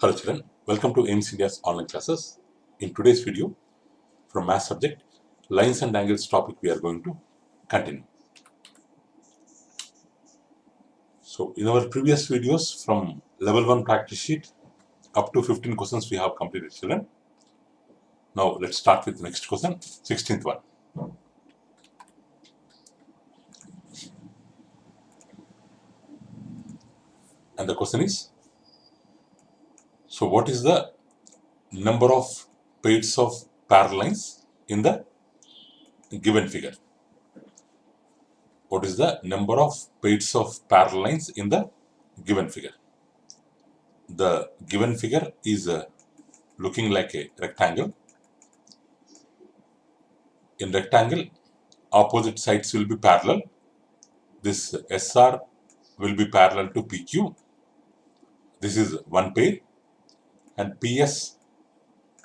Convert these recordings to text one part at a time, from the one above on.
Hello children, welcome to AIMS India's online classes. In today's video, from math subject, lines and angles topic we are going to continue. So in our previous videos from level 1 practice sheet up to 15 questions we have completed children. Now let's start with the next question, 16th one. And the question is, so what is the number of pairs of parallel lines in the given figure? What is the number of pairs of parallel lines in the given figure? The given figure is looking like a rectangle. In rectangle, opposite sides will be parallel. This SR will be parallel to PQ. This is one pair, and PS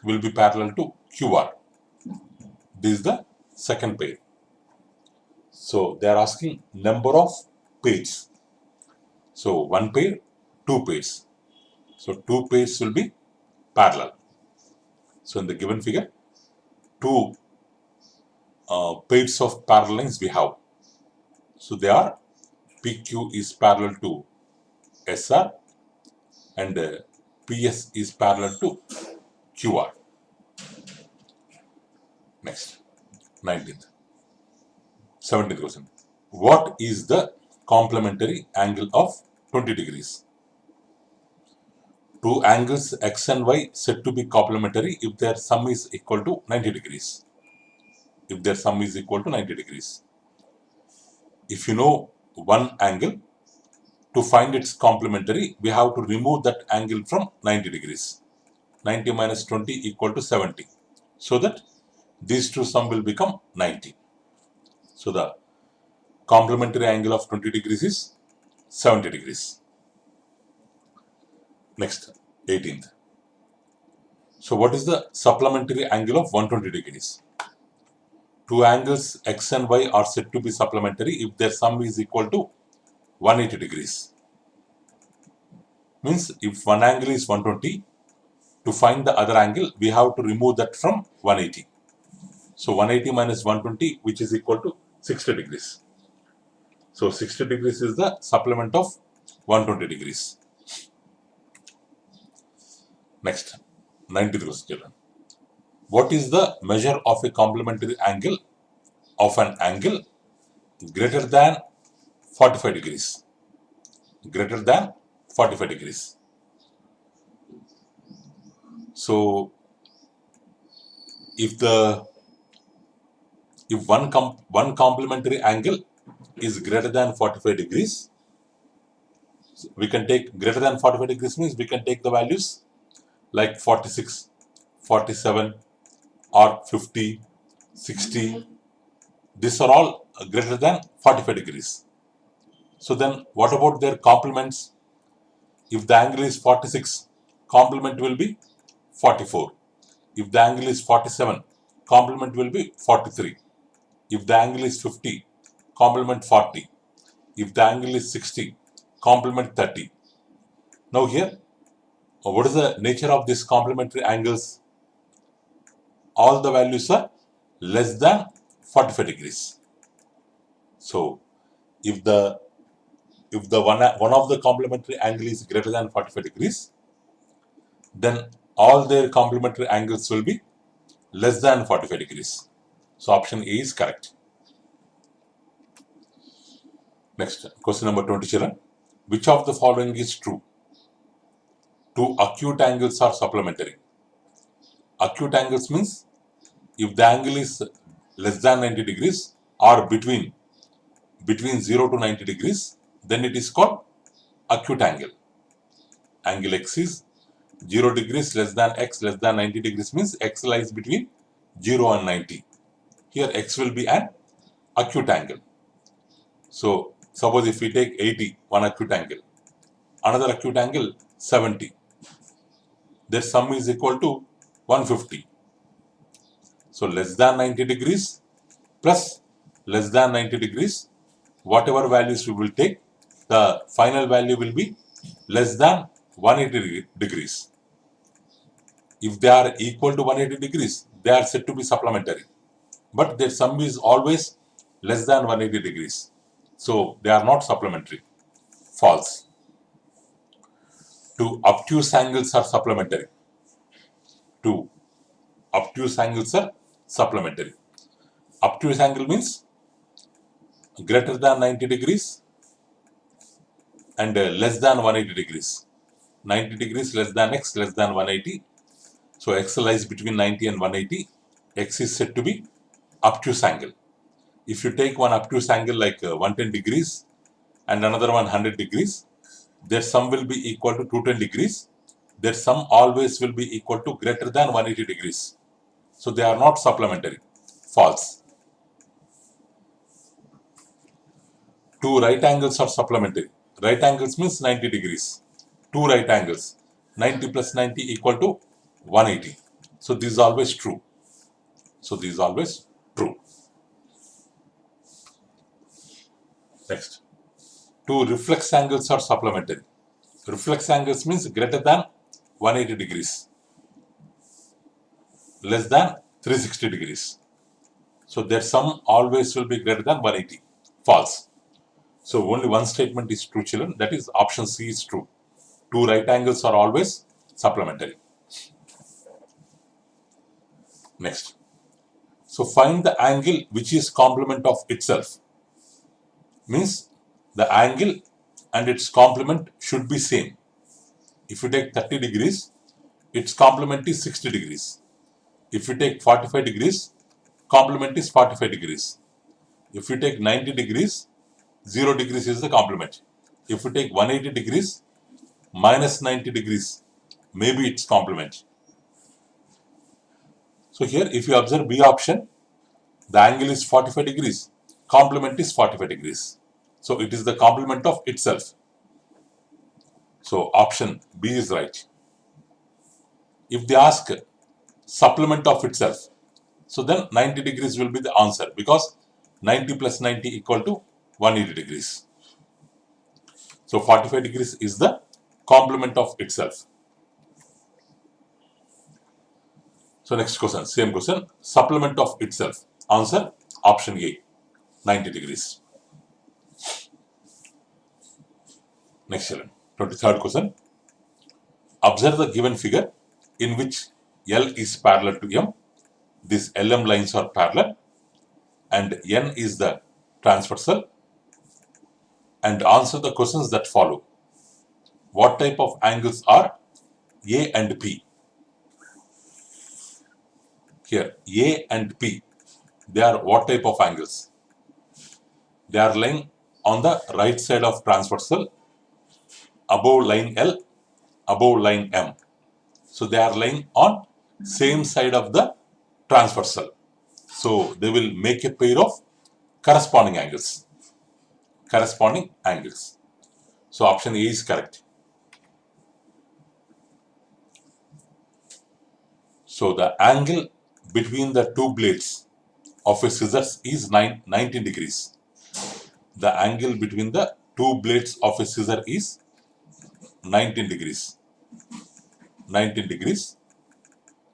will be parallel to QR. This is the second pair. So they are asking number of pairs. So one pair, two pairs. So two pairs will be parallel. So in the given figure, two pairs of parallel lines we have. So they are PQ is parallel to SR and PS is parallel to QR. Next, 19th. 17th question. What is the complementary angle of 20 degrees? Two angles X and Y said to be complementary if their sum is equal to 90 degrees. If their sum is equal to 90 degrees. If you know one angle, to find its complementary, we have to remove that angle from 90 degrees. 90 minus 20 equal to 70. So that these two sum will become 90. So the complementary angle of 20 degrees is 70 degrees. Next, 18th. So what is the supplementary angle of 120 degrees? Two angles X and Y are said to be supplementary if their sum is equal to 180 degrees. Means if one angle is 120, to find the other angle, we have to remove that from 180. So 180 minus 120, which is equal to 60 degrees. So 60 degrees is the supplement of 120 degrees. Next, 90th question. What is the measure of a complementary angle of an angle greater than 45 degrees? Greater than 45 degrees. So if one complementary angle is greater than 45 degrees, we can take greater than 45 degrees means we can take the values like 46, 47 or 50, 60. These are all greater than 45 degrees. So then what about their complements? If the angle is 46, complement will be 44. If the angle is 47, complement will be 43. If the angle is 50, complement 40. If the angle is 60, complement 30. Now here, what is the nature of these complementary angles? All the values are less than 45 degrees. So if the one of the complementary angle is greater than 45 degrees, then all their complementary angles will be less than 45 degrees. So option A is correct. Next, question number 20 children. Which of the following is true? Two acute angles are supplementary. Acute angles means if the angle is less than 90 degrees or between 0 to 90 degrees, then it is called acute angle. Angle X is 0 degrees less than X less than 90 degrees means X lies between 0 and 90. Here X will be an acute angle. So suppose if we take 80, one acute angle, another acute angle 70, their sum is equal to 150. So less than 90 degrees plus less than 90 degrees, whatever values we will take, the final value will be less than 180 degrees. If they are equal to 180 degrees, they are said to be supplementary. But their sum is always less than 180 degrees. So they are not supplementary. False. Two obtuse angles are supplementary. Two obtuse angles are supplementary. Obtuse angle means greater than 90 degrees and less than 180 degrees. 90 degrees less than x less than 180. So x lies between 90 and 180. X is said to be obtuse angle. If you take one obtuse angle like 110 degrees and another one 100 degrees, their sum will be equal to 210 degrees. Their sum always will be equal to greater than 180 degrees. So they are not supplementary. False. Two right angles are supplementary. Right angles means 90 degrees. Two right angles. 90 plus 90 equal to 180. So this is always true. So this is always true. Next. Two reflex angles are supplementary. Reflex angles means greater than 180 degrees, less than 360 degrees. So their sum always will be greater than 180. False. So only one statement is true, children. That is option C is true. Two right angles are always supplementary. Next. So find the angle which is complement of itself. Means the angle and its complement should be same. If you take 30 degrees, its complement is 60 degrees. If you take 45 degrees, complement is 45 degrees. If you take 90 degrees, 0 degrees is the complement. If you take 180 degrees, minus 90 degrees, maybe its complement. So here, if you observe B option, the angle is 45 degrees, complement is 45 degrees. So it is the complement of itself. So option B is right. If they ask supplement of itself, so then 90 degrees will be the answer because 90 plus 90 equal to 180 degrees. So 45 degrees is the complement of itself. So next question, same question, supplement of itself. Answer option A, 90 degrees. Next children, 23rd question. Observe the given figure in which L is parallel to M. These LM lines are parallel and N is the transversal, and answer the questions that follow. What type of angles are A and P? Here, A and P, they are what type of angles? They are lying on the right side of transversal, above line L, above line M. So they are lying on same side of the transversal. So they will make a pair of corresponding angles. Corresponding angles. So option A is correct. So the angle between the two blades of a scissors is 19 degrees. The angle between the two blades of a scissor is 19 degrees. 19 degrees.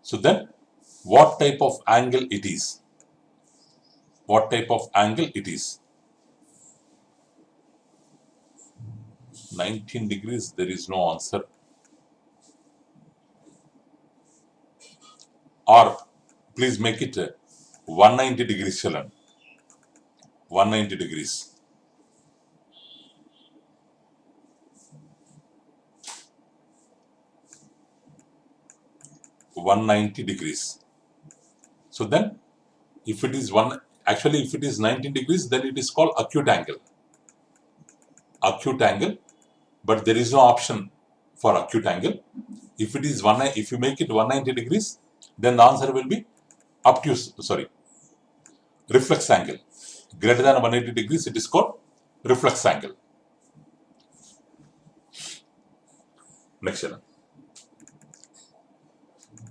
So then what type of angle it is? What type of angle it is? 19 degrees, there is no answer. Or please make it 190 degrees, children. 190 degrees. So then if it is if it is 19 degrees, then it is called acute angle. Acute angle, but there is no option for acute angle. If it is if you make it 190 degrees, then the answer will be reflex angle. Greater than 180 degrees, it is called reflex angle. Next one.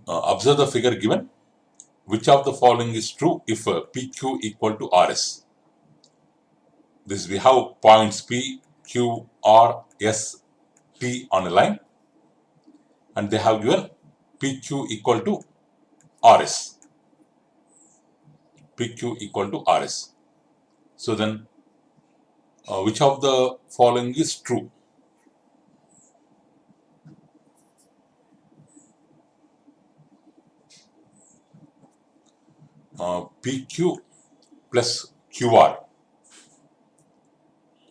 Observe the figure given. Which of the following is true if PQ equal to RS? This we have points P, Q, R, S, T on a line, and they have given PQ equal to RS. PQ equal to RS. So then, which of the following is true? PQ plus QR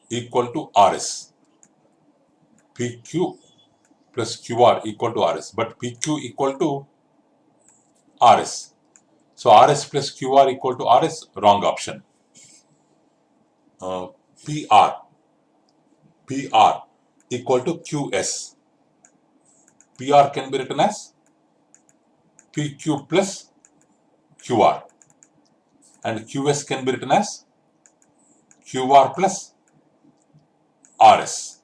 equal to RS. PQ plus QR equal to RS, but PQ equal to RS. So RS plus QR equal to RS, wrong option. PR equal to QS. PR can be written as PQ plus QR, and QS can be written as QR plus RS.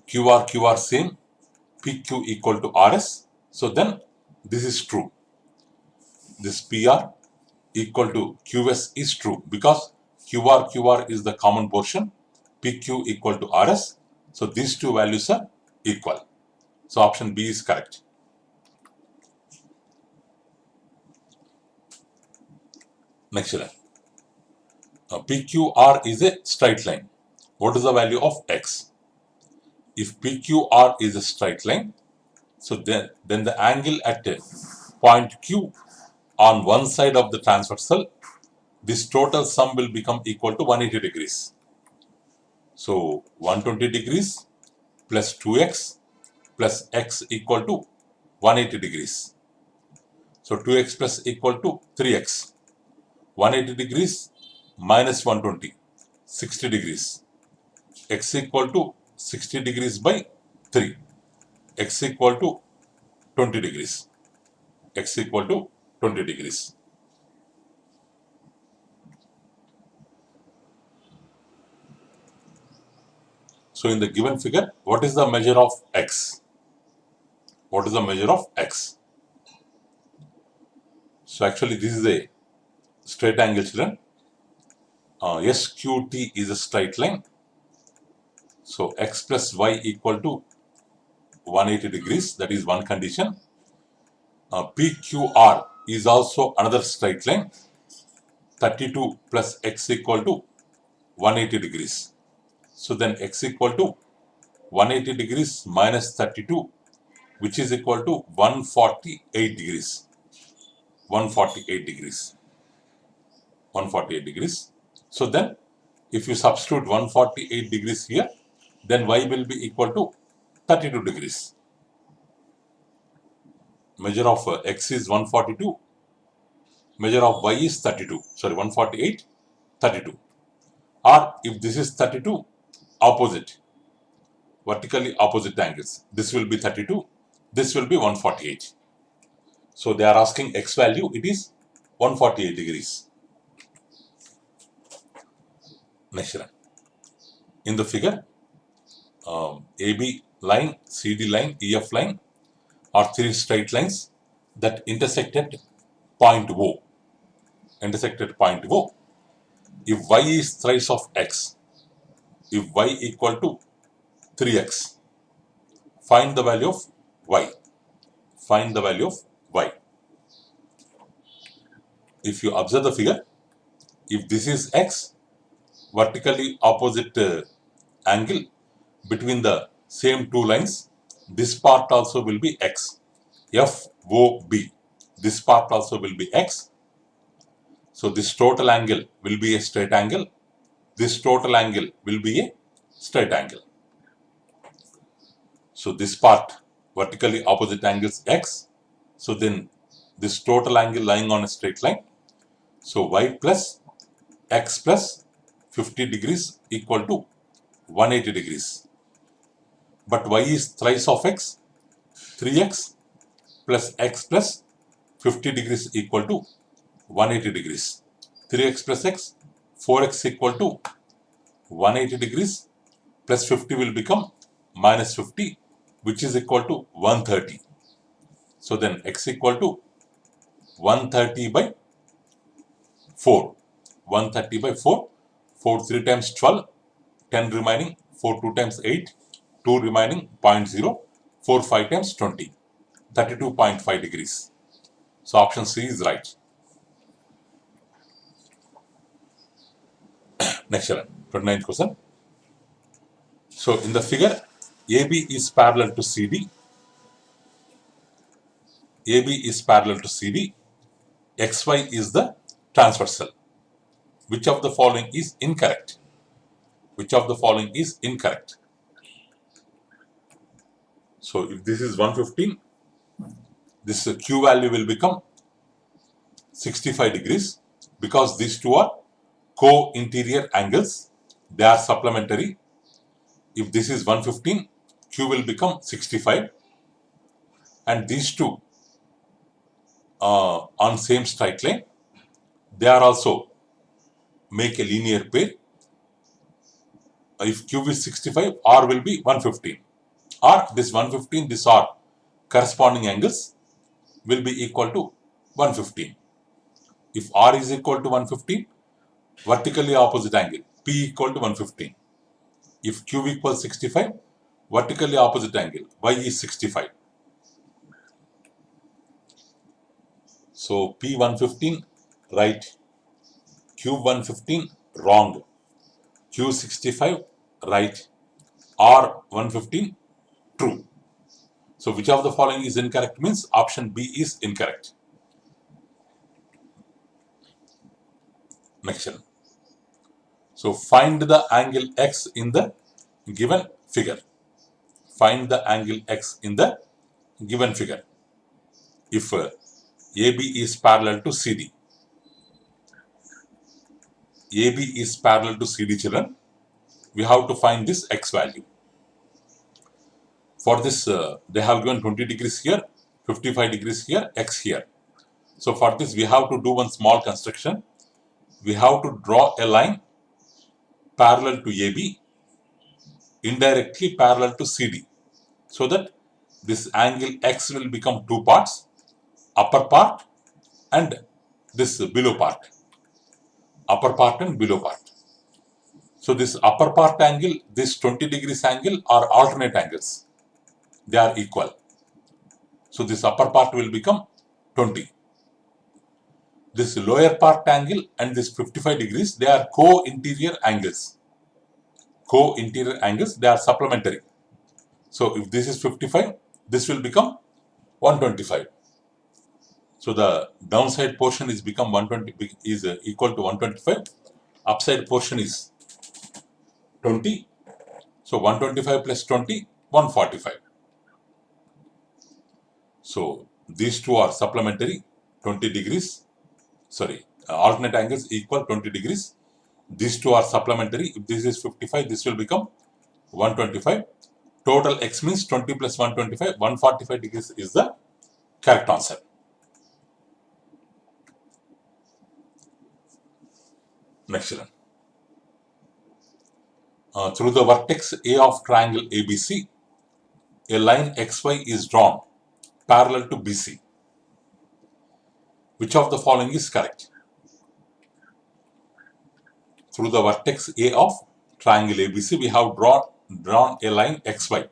QR same, PQ equal to RS. So then this is true. This PR equal to QS is true because QR is the common portion, PQ equal to RS. So these two values are equal. So option B is correct. Next line. PQR is a straight line. What is the value of X? If PQR is a straight line, so then the angle at point Q on one side of the transversal, this total sum will become equal to 180 degrees. So 120 degrees plus 2x plus x equal to 180 degrees. So 2x plus equal to 3x. 180 degrees minus 120, 60 degrees. X equal to 60 degrees by 3. X equal to 20 degrees. X equal to 20 degrees. So in the given figure, what is the measure of X? What is the measure of X? So actually this is a straight angle, children. SQT is a straight line. So X plus Y equal to 180 degrees, that is one condition. PQR is also another straight line. 32 plus X equal to 180 degrees. So then X equal to 180 degrees minus 32, which is equal to 148 degrees. 148 degrees. 148 degrees. So then if you substitute 148 degrees here, then Y will be equal to 32 degrees. Measure of X is 142. Measure of Y is 32. Sorry, 148, 32. Or if this is 32, opposite. Vertically opposite angles. This will be 32. This will be 148. So they are asking X value. It is 148 degrees. Next one. In the figure, AB line, CD line, EF line are three straight lines that intersected point O. Intersected point O. If Y is thrice of X, if Y equal to 3X, find the value of Y. Find the value of Y. If you observe the figure, if this is X, vertically opposite angle between the same two lines, this part also will be X. FOB. This part also will be X. So this total angle will be a straight angle. This total angle will be a straight angle. So this part, vertically opposite angles X. So then this total angle lying on a straight line. So Y plus X plus 50 degrees equal to 180 degrees. But Y is thrice of X. 3X plus X plus 50 degrees equal to 180 degrees. 3X plus X, 4X equal to 180 degrees plus 50 will become minus 50, which is equal to 130. So then X equal to 130 by 4. 130 by 4. 4 3 times 12. 10 remaining. 4 2 times 8. 2 remaining 0.0. 4 5 times 20. 32.5 degrees. So option C is right. Next one, 29th question. So in the figure, AB is parallel to CD. AB is parallel to CD. XY is the transversal. Which of the following is incorrect? Which of the following is incorrect? So if this is 115, this Q value will become 65 degrees because these two are co-interior angles. They are supplementary. If this is 115, Q will become 65, and these two on same straight line, they are also make a linear pair. If Q is 65, R will be 115. Or this 115, this R corresponding angles will be equal to 115. If R is equal to 115, vertically opposite angle P equal to 115. If Q equals 65, vertically opposite angle Y is 65. So P 115 right, Q 115 wrong, Q 65 right, R 115 true. So which of the following is incorrect means option B is incorrect. Next one. So find the angle X in the given figure. Find the angle X in the given figure. If AB is parallel to CD. AB is parallel to CD, children. We have to find this X value. For this, they have given 20 degrees here, 55 degrees here, X here. So for this, we have to do one small construction. We have to draw a line parallel to AB, indirectly parallel to CD, so that this angle X will become two parts, upper part and this below part, upper part and below part. So this upper part angle, this 20 degrees angle are alternate angles. They are equal. So this upper part will become 20. This lower part angle and this 55 degrees, they are co-interior angles. Co-interior angles, they are supplementary. So if this is 55, this will become 125. So the downside portion is become 120 is equal to 125. Upside portion is 20. So 125 plus 20, 145. So these two are supplementary, 20 degrees. Sorry, alternate angles equal 20 degrees. These two are supplementary. If this is 55, this will become 125. Total X means 20 plus 125, 145 degrees is the correct answer. Next one. Through the vertex A of triangle ABC, a line XY is drawn parallel to BC. Which of the following is correct? Through the vertex A of triangle ABC, we have drawn a line XY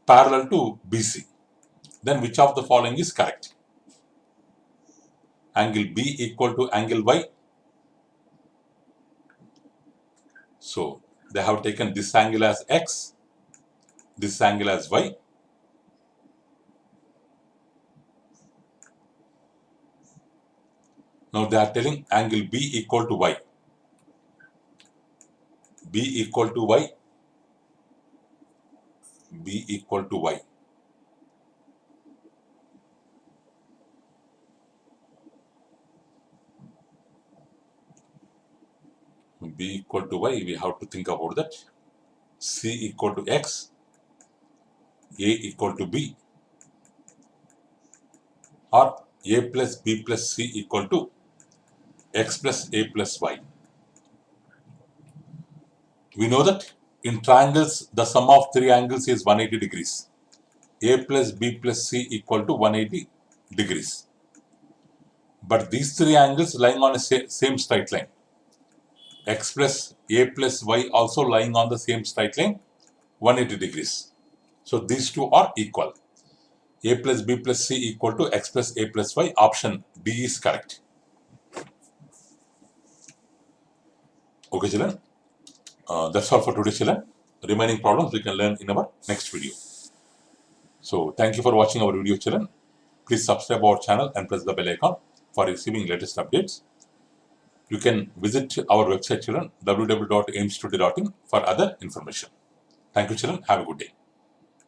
parallel to BC. Then which of the following is correct? Angle B equal to angle Y. So they have taken this angle as X, this angle as Y. Now they are telling angle B equal to Y. B equal to Y. B equal to Y. B equal to Y, we have to think about that. C equal to X, A equal to B, or A plus B plus C equal to X plus A plus Y. We know that in triangles, the sum of three angles is 180 degrees. A plus B plus C equal to 180 degrees. But these three angles lying on a same straight line. X plus A plus Y also lying on the same straight line, 180 degrees. So these two are equal. A plus B plus C equal to X plus A plus Y. Option D is correct. Okay, children. That's all for today, children. Remaining problems we can learn in our next video. So thank you for watching our video, children. Please subscribe our channel and press the bell icon for receiving latest updates. You can visit our website, children, www.aimstoday.in for other information. Thank you, children. Have a good day.